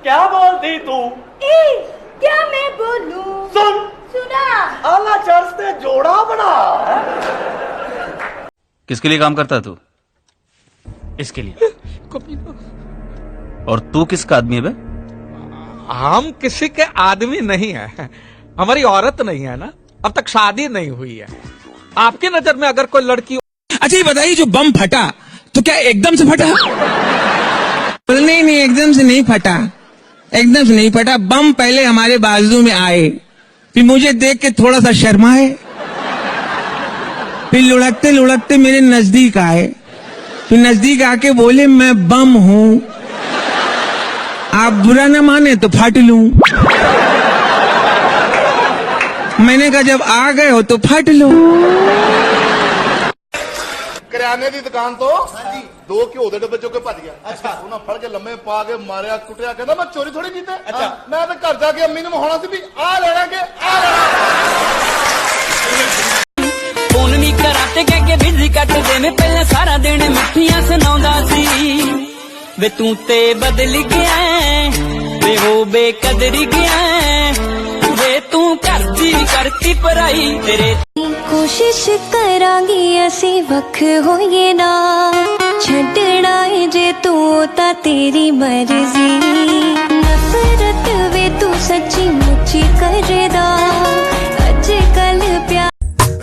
क्या बोलती तू? क्या मैं बोलूं? सुन, सुना। आला चर्च से जोड़ा बना। किसके लिए काम करता है तू? इसके लिए। और तू किसका आदमी है बे? हम किसी के आदमी नहीं है, हमारी औरत नहीं है ना, अब तक शादी नहीं हुई है। आपकी नजर में अगर कोई लड़की। अच्छा ये बताइए, जो बम फटा तो क्या एकदम से फटा? नहीं, एकदम से नहीं फटा, एकदम से नहीं फटा। बम पहले हमारे बाजू में आए, फिर मुझे देख के थोड़ा सा शर्माए, फिर लुढ़कते लुढ़कते मेरे नजदीक आए, फिर नजदीक आके बोले मैं बम हूं, आप बुरा न माने तो फट लूं। मैंने कहा जब आ गए हो तो फट लो। ਕਰਿਆਨੇ ਦੀ ਦੁਕਾਨ ਤੋਂ 2 ਘਿਓ ਦੇ ਡੱਬੇ ਚੁੱਕ ਕੇ ਭੱਜ ਗਿਆ। ਅੱਛਾ, ਉਹਨਾਂ ਫੜ ਕੇ ਲੰਮੇ ਪਾ ਕੇ ਮਾਰਿਆ ਕੁੱਟਿਆ, ਕਹਿੰਦਾ ਮੈਂ ਚੋਰੀ ਥੋੜੀ ਕੀਤੀ। ਅੱਛਾ, ਮੈਂ ਤਾਂ ਘਰ ਜਾ ਕੇ ਅੰਮੀ ਨੂੰ ਮਹਾਉਣਾ ਸੀ ਵੀ ਆ ਲੈਣਾ ਕਿ ਆ ਲੈਣਾ। ਫੋਨ ਨਹੀਂ ਕਰਾਂ ਤੇ ਕਹਿ ਕੇ ਬਿਜ਼ੀ ਕੱਟ ਦੇਵੇਂ, ਪਹਿਲਾਂ ਸਾਰਾ ਦਿਨ ਮਿੱਠੀਆਂ ਸੁਣਾਉਂਦਾ ਸੀ। ਵੇ ਤੂੰ ਤੇ ਬਦਲ ਗਿਆ ਵੇ ਹੋ ਬੇਕਦਰੀ ਗਿਆ ਵੇ ਤੂੰ ਕਰਤੀ ਪਰਾਈ ਤੇਰੇ। कोशिश करांगी असी वख होइए ना, छड्डना है जे तू ता तेरी मर्जी। नफरत वे तू सच्ची मुच्ची करदा, अजकल प्यार।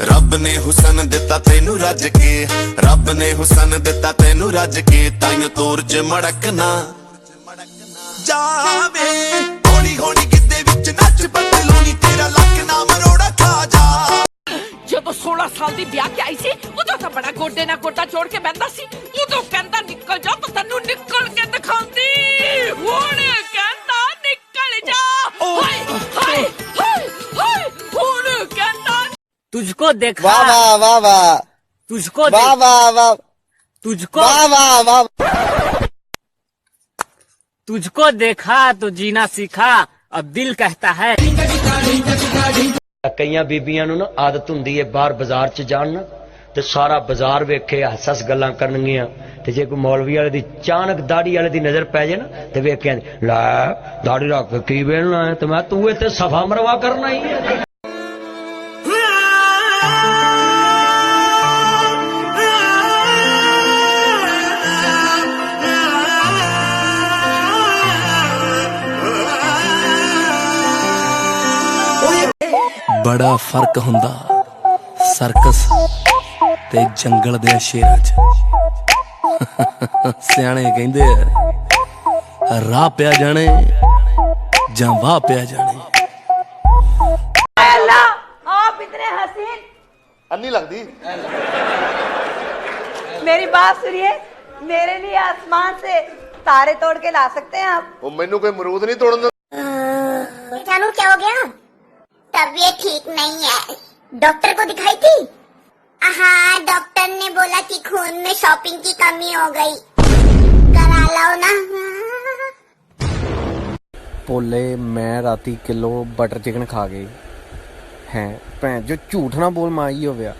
रब ने हुसन दिता तेनू रज के, रब ने हुसन दिता तेनू रज के, ताइयों तोर च मड़कना जावे। होनी होनी किते विच नच पतलूनी, तेरा लक ना मरोड़ा खा जा। ਜਦੋਂ 16 ਸਾਲ ਦੀ ਵਿਆਹ ਕੇ ਆਈ ਸੀ ਉਦੋਂ ਤਾਂ ਬੜਾ ਗੋਡੇ ਨਾਲ ਗੋਡਾ ਜੋੜ ਕੇ ਬੈਠਾ ਸੀ। ਉਦੋਂ ਕਹਿੰਦਾ ਨਿਕਲ ਜਾ, ਤਾਂ ਤੈਨੂੰ ਨਿਕਲ ਕੇ ਦਿਖਾਉਂਦੀ। ਹੁਣ ਕਹਿੰਦਾ ਨਿਕਲ ਜਾ। ਹਾਏ ਹਾਏ ਹਾਏ ਹਾਏ, ਹੁਣ ਕਹਿੰਦਾ तुझको देखा, वाह वाह वाह वाह, तुझको वाह वाह वाह, तुझको वाह वाह वाह, तुझको देखा तो जीना सीखा, अब दिल कहता है। ਕਈਆਂ ਬੀਬੀਆਂ ਨੂੰ ਨਾ ਆਦਤ ਹੁੰਦੀ ਹੈ ਬਾਹਰ ਬਾਜ਼ਾਰ 'ਚ ਜਾਣ ਨਾ ਤੇ ਸਾਰਾ ਬਾਜ਼ਾਰ ਵੇਖੇ ਹੱਸ ਗੱਲਾਂ ਕਰਨਗੀਆਂ, ਤੇ ਜੇ ਕੋਈ ਮੌਲਵੀ ਵਾਲੇ ਦੀ ਅਚਾਨਕ ਦਾੜੀ ਵਾਲੇ ਦੀ ਨਜ਼ਰ ਪੈ ਜੇ ਨਾ ਤੇ ਵੇਖ ਕੇ ਲੈ ਦਾੜੀ ਰੱਖ ਕੇ ਕੀ ਵੇਲਣਾ ਹੈ, ਤੇ ਮੈਂ ਤੂੰ ਇੱਥੇ ਸਫਾ ਮਰਵਾ ਕਰਨਾ ਹੀ ਹੈ। बड़ा फर्क हुंदा सर्कस ते जंगल दे शेरां च। सियाणे कहंदे राह पिया जाने जां वाह पिया जाने। आप इतने हसीन। अन्नी लगदी। मेरी बात सुनिए, मेरे लिए आसमान से तारे तोड़ के ला सकते हैं आप? ਉਹ ਮੈਨੂੰ ਕੋਈ ਅਮਰੂਦ ਨਹੀਂ ਤੋੜਨ ਦਿੰਦਾ। जानू क्या हो गया? तबीयत ठीक नहीं है, डॉक्टर को दिखाई थी? हाँ, डॉक्टर ने बोला कि खून में शॉपिंग की कमी हो गई, करा लो ना। भोले मैं राती किलो बटर चिकन खा गई है। भैन जो झूठ ना बोल माई हो गया,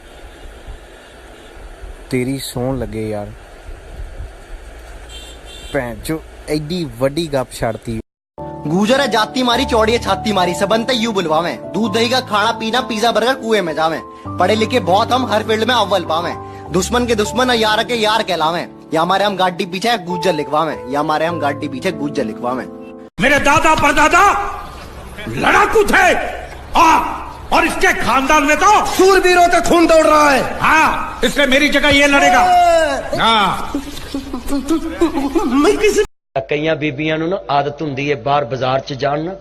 तेरी सौन लगे यार। भैन जो एडी वड्डी गप छाड़ती। गुजर है जाती मारी चौड़ी है छाती मारी, सबनते यूं बुलवावे। दूध दही का खाना पीना पिज्जा बर्गर कुएं में जावे। पढ़े लिखे बहुत हम हर फील्ड में अव्वल पावे। दुश्मन के दुश्मन यार के यार कहलावे। या हमारे हम गाड़ी पीछे गुज्जर लिखवावे, या हमारे हम गाड़ी पीछे गुज्जर लिखवावे। मेरे दादा परदादा लड़ाकू थे और इसके खानदान में तो सूरवीरों का खून दौड़ रहा है। हाँ, इसलिए मेरी जगह ये लड़ेगा। हाँ। ਕਈਆਂ ਬੀਬੀਆਂ ਨੂੰ ਨਾ ਆਦਤ ਹੁੰਦੀ ਹੈ ਬਾਹਰ ਬਾਜ਼ਾਰ 'ਚ ਜਾਣ ਨਾ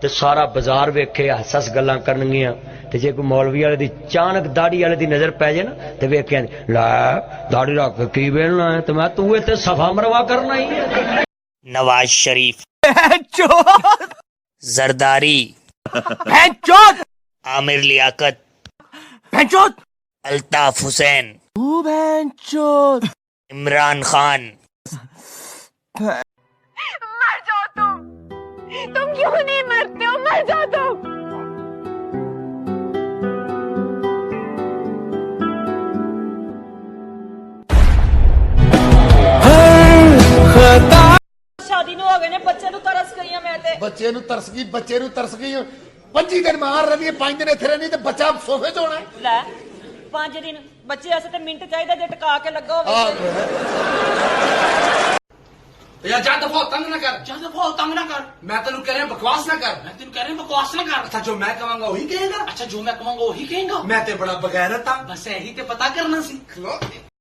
ਤੇ ਸਾਰਾ ਬਾਜ਼ਾਰ ਵੇਖੇ ਹੱਸ ਗੱਲਾਂ ਕਰਨਗੀਆਂ, ਤੇ ਜੇ ਕੋਈ ਮੌਲਵੀ ਵਾਲੇ ਦੀ ਅਚਾਨਕ ਦਾੜੀ ਵਾਲੇ ਦੀ ਨਜ਼ਰ ਪੈ ਜੇ ਨਾ ਤੇ ਵੇਖ ਕੇ ਲੈ ਦਾੜੀ ਰੱਖ ਕੇ ਕੀ ਵੇਲਣਾ ਹੈ, ਤੇ ਮੈਂ ਤੂੰ ਇੱਥੇ ਸਫਾ ਮਰਵਾ ਕਰਨਾ ਹੀ ਹੈ। नवाज शरीफ, जरदारी, आमिर लियाकत, अल्ताफ हुसैन, इमरान खान। मर जाओ तुम क्यों नहीं मरते हो? मर जाओ तुम। शादी नहीं हो गए ने बच्चे तो तरस गई मैं ਬੱਚੇ ਨੂੰ ਤਰਸ ਗਈ 25 ਦਿਨ ਮਾਰ ਰਹੀ ਹੈ 5 ਦਿਨ ਇੱਥੇ ਰਹਿਣੀ ਤੇ ਬੱਚਾ ਸੋਫੇ 'ਚ ਹੋਣਾ ਲੈ 5 ਦਿਨ ਬੱਚੇ ਵਾਸਤੇ ਤੇ ਮਿੰਟ ਚਾਹੀਦਾ ਜੇ ਟਕਾ ਕੇ ਲੱਗਾ ਹੋਵੇ ਯਾਰ ਜਿਆਦਾ ਬਹੁਤ ਤੰਗ ਨਾ ਕਰ ਮੈਂ ਤੈਨੂੰ ਕਹਿ ਰਿਹਾ ਬਕਵਾਸ ਨਾ ਕਰ ਅੱਛਾ ਜੋ ਮੈਂ ਕਹਾਂਗਾ ਉਹੀ ਕਹੇਗਾ ਮੈਂ ਤੇ ਬੜਾ ਬਗੈਰਤ ਆ ਬਸ ਇਹੀ ਤੇ ਪਤਾ ਕਰਨਾ ਸੀ